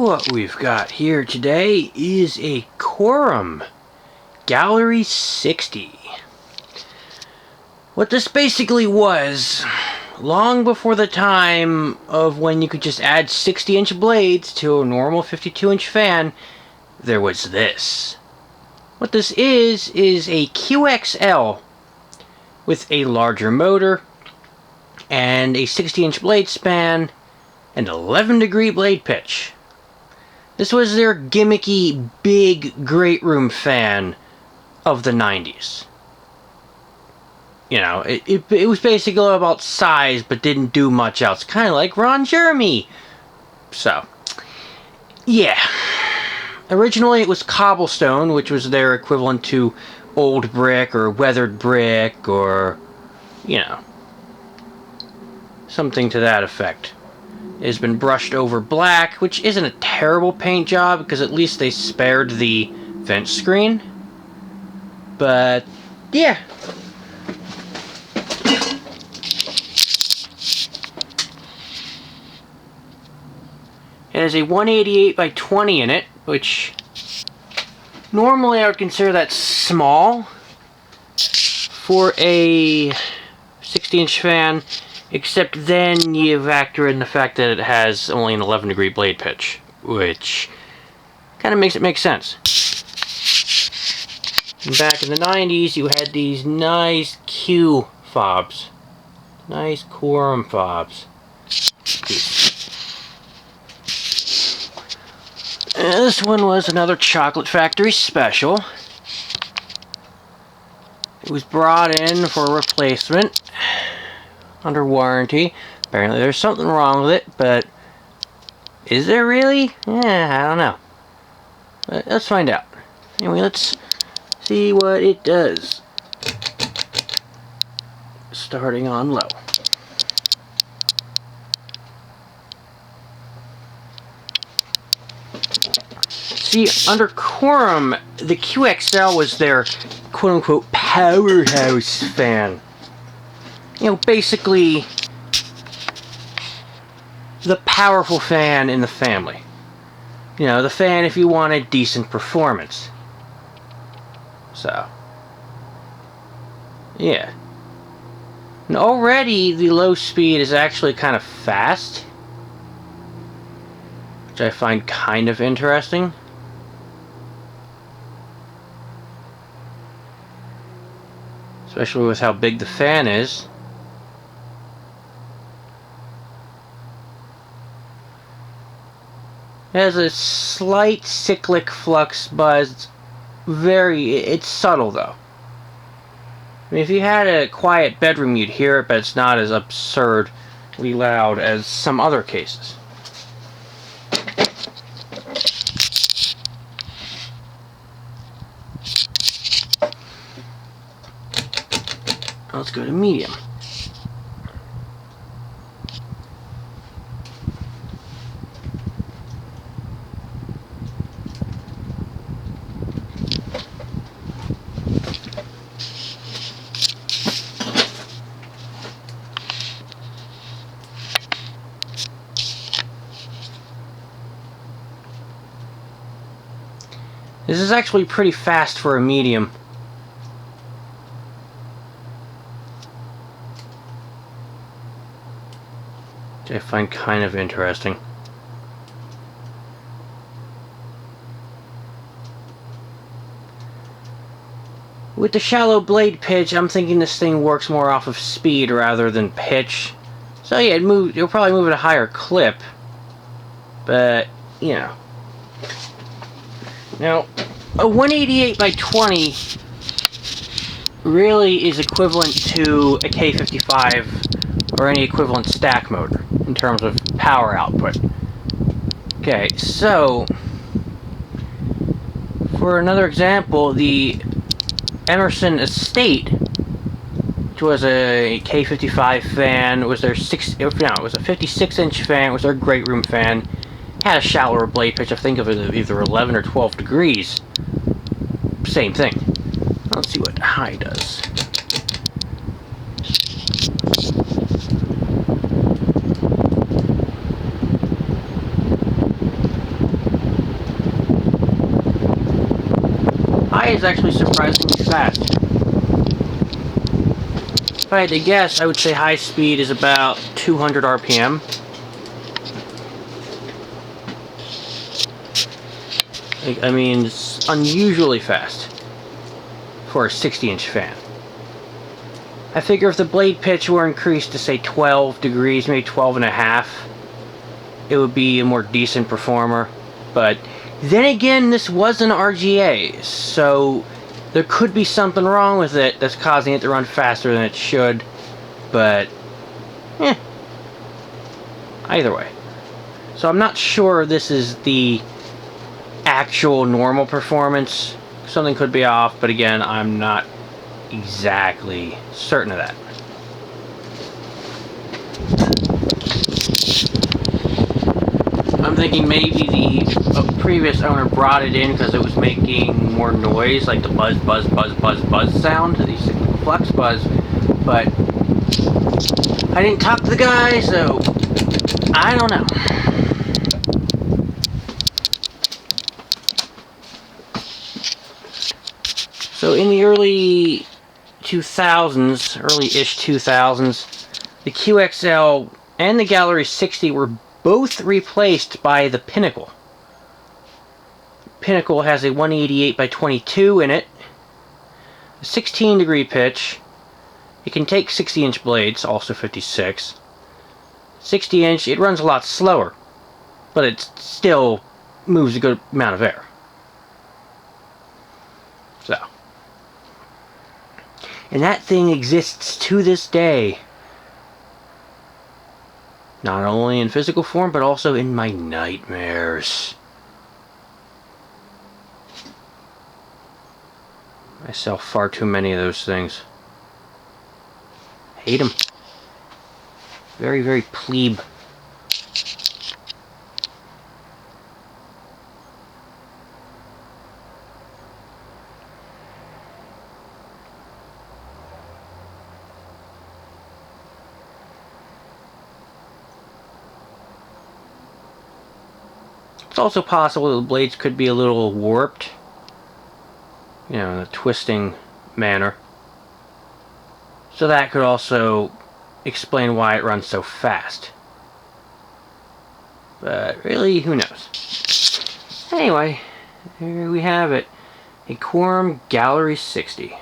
What we've got here today is a Quorum Gallery 60. What this basically was, long before the time of when you could just add 60-inch blades to a normal 52-inch fan, there was this. What this is a QXL with a larger motor and a 60-inch blade span and 11-degree blade pitch. This was their gimmicky, big, great room fan of the 90s. You know, it was basically all about size, but didn't do much else. Kind of like Ron Jeremy. So, yeah. Originally, it was cobblestone, which was their equivalent to old brick or weathered brick or, you know, something to that effect. It has been brushed over black, which isn't a terrible paint job, because at least they spared the vent screen. But, yeah. It has a 188 by 20 in it, which normally I would consider that small for a 60-inch fan. Except then you factor in the fact that it has only an 11-degree blade pitch, which kind of makes it make sense. And back in the 90s, you had these nice Q fobs. Nice Quorum fobs. And this one was another Chocolate Factory special. It was brought in for a replacement under warranty. Apparently there's something wrong with it, but is there really? I don't know. But let's find out. Anyway, let's see what it does. Starting on low. See, under Quorum, the QXL was their quote-unquote powerhouse fan. You know, basically the powerful fan in the family. You know, the fan if you wanted decent performance. So, yeah. And already the low speed is actually kind of fast, which I find kind of interesting. Especially with how big the fan is. It has a slight cyclic flux buzz. It's subtle though. I mean, if you had a quiet bedroom, you'd hear it, but it's not as absurdly loud as some other cases. Let's go to medium. This is actually pretty fast for a medium. Which I find kind of interesting. With the shallow blade pitch, I'm thinking this thing works more off of speed rather than pitch. So yeah, it'll probably move at a higher clip. But, you know. Now, a 188 by 20 really is equivalent to a K55 or any equivalent stack motor in terms of power output. Okay, so for another example, the Emerson Estate, which was a K55 fan, was their it was a 56-inch fan, it was their great room fan. Had a shallower blade pitch, I think of it as either 11 or 12 degrees. Same thing. Let's see what high does. is actually surprisingly fast. If I had to guess, I would say high speed is about 200 RPM. I mean, it's unusually fast for a 60-inch fan. I figure if the blade pitch were increased to say 12 degrees, maybe 12 and a half, it would be a more decent performer. But then again, this was an RGA, so there could be something wrong with it that's causing it to run faster than it should. But, either way. So I'm not sure this is the actual normal performance. Something could be off, but again, I'm not exactly certain of that. I'm thinking maybe the previous owner brought it in because it was making more noise, like the buzz, buzz, buzz, buzz, buzz sound, the flux buzz, but I didn't talk to the guy, so I don't know. So in the early 2000s, early-ish 2000s, the QXL and the Gallery 60 were both replaced by the Pinnacle. Pinnacle has a 188 by 22 in it, a 16 degree pitch. It can take 60-inch blades, also 56. 60-inch, it runs a lot slower, but it still moves a good amount of air. So. And that thing exists to this day. Not only in physical form, but also in my nightmares. I sell far too many of those things. Hate them. Very, very plebe. It's also possible the blades could be a little warped, you know, in a twisting manner. So that could also explain why it runs so fast. But really, who knows? Anyway, here we have it. A Quorum Gallery 60.